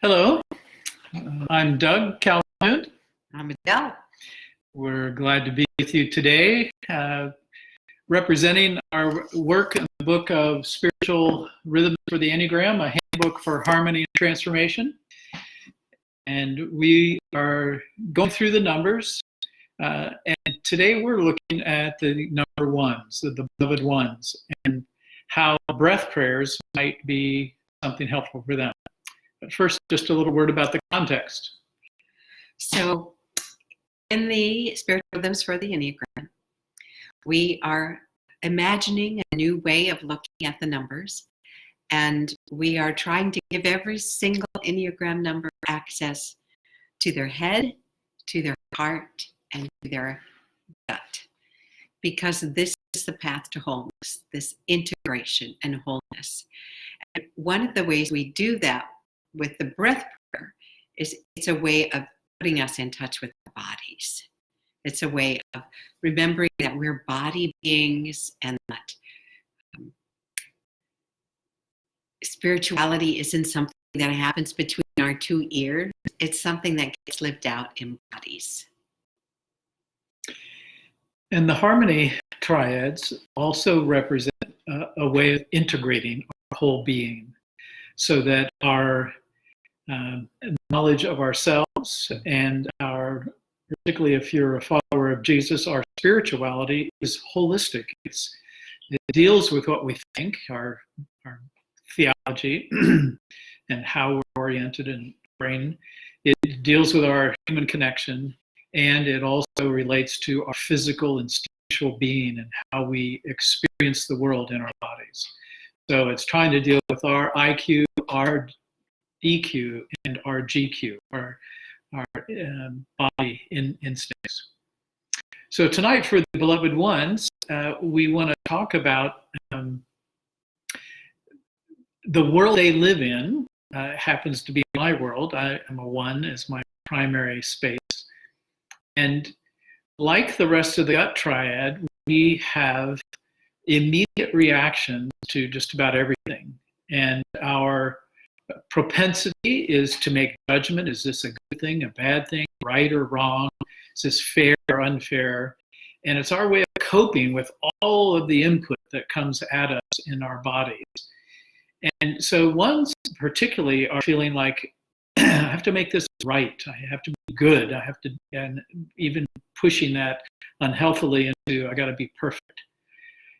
Hello, I'm Doug Calhoun. I'm Adele. We're glad to be with you today, representing our work in the book of Spiritual Rhythms for the Enneagram, a handbook for harmony and transformation. And we are going through the numbers. And today we're looking at the number ones, the beloved ones, and how breath prayers might be something helpful for them. But first, just a little word about the context. So, in the Spiritual Rhythms for the Enneagram, we are imagining a new way of looking at the numbers, and we are trying to give every single Enneagram number access to their head, to their heart, and to their gut, because this is the path to wholeness, this integration and wholeness. And one of the ways we do that with the breath prayer is it's a way of putting us in touch with our bodies. It's a way of remembering that we're body beings and that spirituality isn't something that happens between our two ears. It's something that gets lived out in bodies. And the harmony triads also represent a way of integrating our whole being so that our knowledge of ourselves and particularly if you're a follower of Jesus, our spirituality is holistic. It deals with what we think, our theology, and how we're oriented in brain. It deals with our human connection, and it also relates to our physical and spiritual being and how we experience the world in our bodies. So it's trying to deal with our IQ, our EQ, and our GQ, our body instincts. So tonight for the beloved ones, we want to talk about the world they live in. Happens to be my world. I am a one as my primary space. And like the rest of the gut triad, we have immediate reactions to just about everything. And our propensity is to make judgment. Is this a good thing, a bad thing, right or wrong? Is this fair or unfair? And it's our way of coping with all of the input that comes at us in our bodies. And so ones particularly are feeling like, I have to make this right. I have to be good. I have to, and even pushing that unhealthily into, I got to be perfect.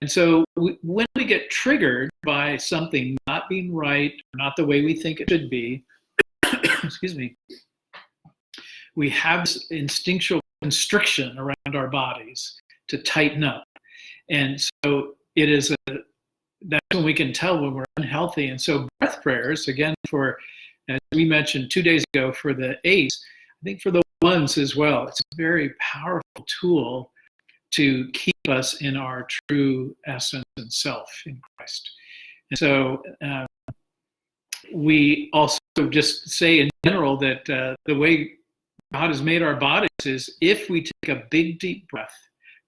And so when we get triggered by something not being right, not the way we think it should be, excuse me, we have this instinctual constriction around our bodies to tighten up. And so that's when we can tell when we're unhealthy. And so breath prayers, again, as we mentioned 2 days ago for the 8s, I think for the 1s as well, it's a very powerful tool to keep us in our true essence and self in Christ. And so we also just say in general that the way God has made our bodies is if we take a big, deep breath,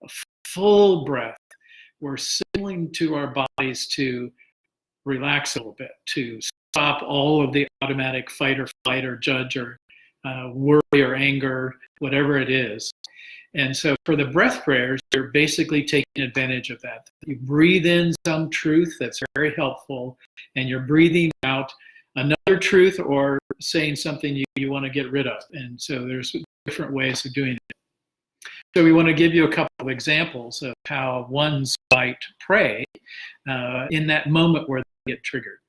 a full breath, we're signaling to our bodies to relax a little bit, to stop all of the automatic fight or flight or judge or worry or anger, whatever it is. And so for the breath prayers, you're basically taking advantage of that. You breathe in some truth that's very helpful, and you're breathing out another truth or saying something you want to get rid of. And so there's different ways of doing it. So we want to give you a couple of examples of how ones might pray in that moment where they get triggered.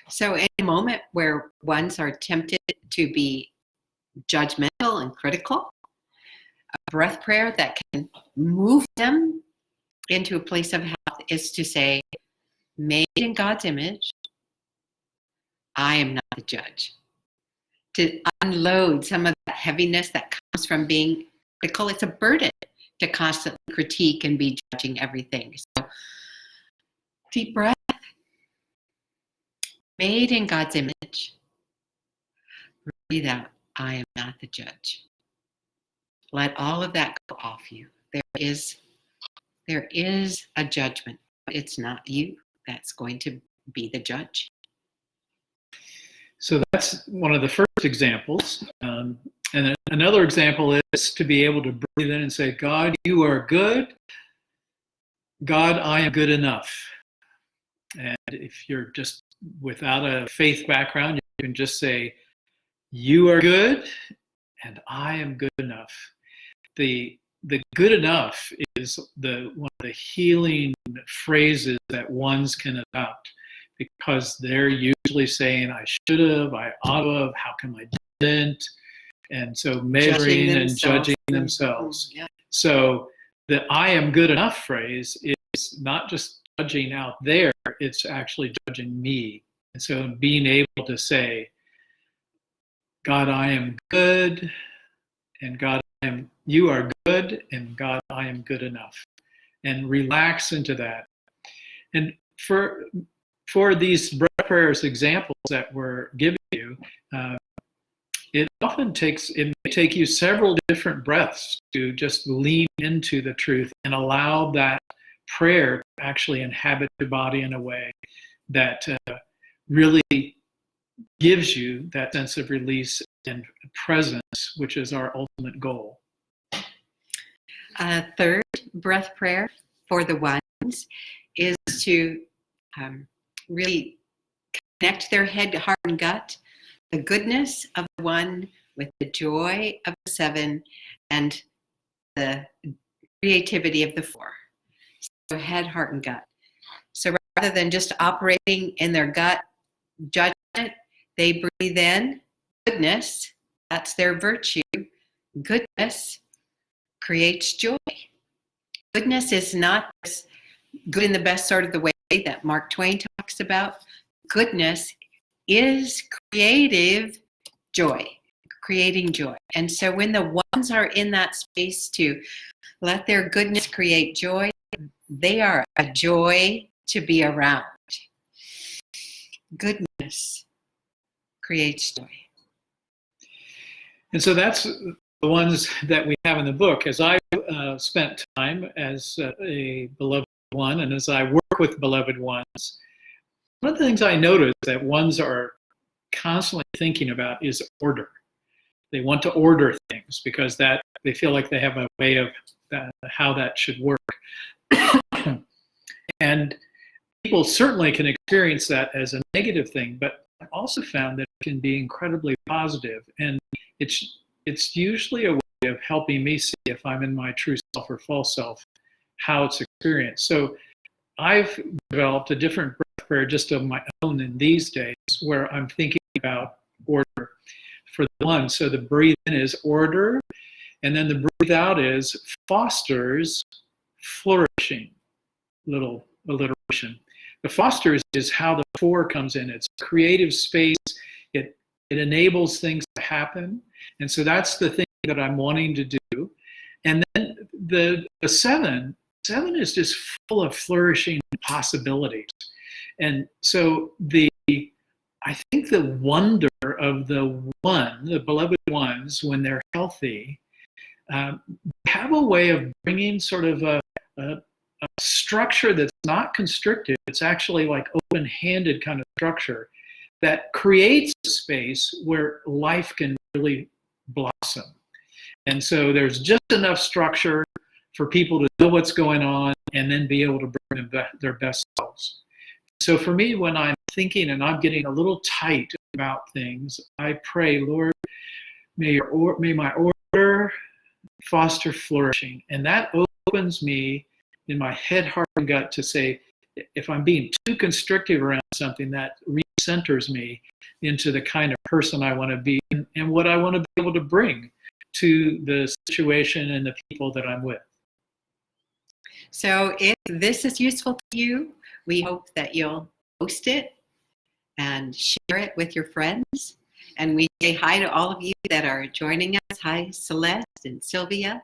So in a moment where ones are tempted to be judgmental and critical, a breath prayer that can move them into a place of health is to say, made in God's image, I am not the judge. To unload some of that heaviness that comes from being critical. It's a burden to constantly critique and be judging everything. So, deep breath. Made in God's image. Breathe out, I am not the judge. Let all of that go off you. There is a judgment, but it's not you that's going to be the judge. So that's one of the first examples. And then another example is to be able to breathe in and say, God, you are good. God, I am good enough. And if you're just without a faith background, you can just say, you are good and I am good enough. The good enough is one of the healing phrases that ones can adopt, because they're usually saying, I should have, I ought to have, how come I didn't? And so measuring and judging themselves. Yeah. So the I am good enough phrase is not just judging out there, it's actually judging me. And so being able to say, God, I am good, and God, you are good, and God, I am good enough. And relax into that. And for these breath prayers examples that we're giving you, it may take you several different breaths to just lean into the truth and allow that prayer to actually inhabit your body in a way that really gives you that sense of release and presence, which is our ultimate goal. Third breath prayer for the ones is to really connect their head, heart, and gut, the goodness of the one with the joy of the seven and the creativity of the four. So head, heart, and gut. So rather than just operating in their gut judgment, they breathe in goodness. That's their virtue. Goodness creates joy. Goodness is not this good in the best sort of the way that Mark Twain talks about. Goodness is creative joy, creating joy. And so when the ones are in that space to let their goodness create joy, they are a joy to be around. Goodness creates joy. And so that's the ones that we have in the book. As I spent time as a beloved one, and as I work with beloved ones, one of the things I notice that ones are constantly thinking about is order. They want to order things because that they feel like they have a way of how that should work. And people certainly can experience that as a negative thing, but I also found that it can be incredibly positive. And it's usually a way of helping me see if I'm in my true self or false self, how it's experienced. So I've developed a different breath prayer just of my own in these days, where I'm thinking about order for the one. So the breathe in is order, and then the breathe out is fosters flourishing. Little alliteration. The fosters is how the four comes in. It's creative space. It enables things to happen. And so that's the thing that I'm wanting to do. And then the seven is just full of flourishing possibilities. And so I think the wonder of the beloved ones, when they're healthy, have a way of bringing sort of a structure that's not constricted. It's actually like open-handed kind of structure that creates a space where life can really blossom. And so there's just enough structure for people to know what's going on and then be able to bring their best selves. So for me, when I'm thinking and I'm getting a little tight about things, I pray, Lord, may my order foster flourishing. And that opens me in my head, heart, and gut to say, if I'm being too constrictive around something, that recenters me into the kind of person I want to be and what I want to be able to bring to the situation and the people that I'm with. So if this is useful to you, we hope that you'll post it and share it with your friends. And we say hi to all of you that are joining us. Hi, Celeste and Sylvia.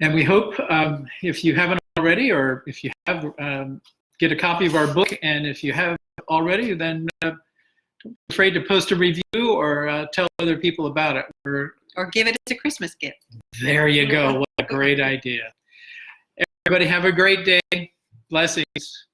And we hope if you haven't already, or if you have, get a copy of our book. And if you have already, then don't be afraid to post a review or tell other people about it. Or give it as a Christmas gift. There you go. What a great idea. Everybody have a great day. Blessings.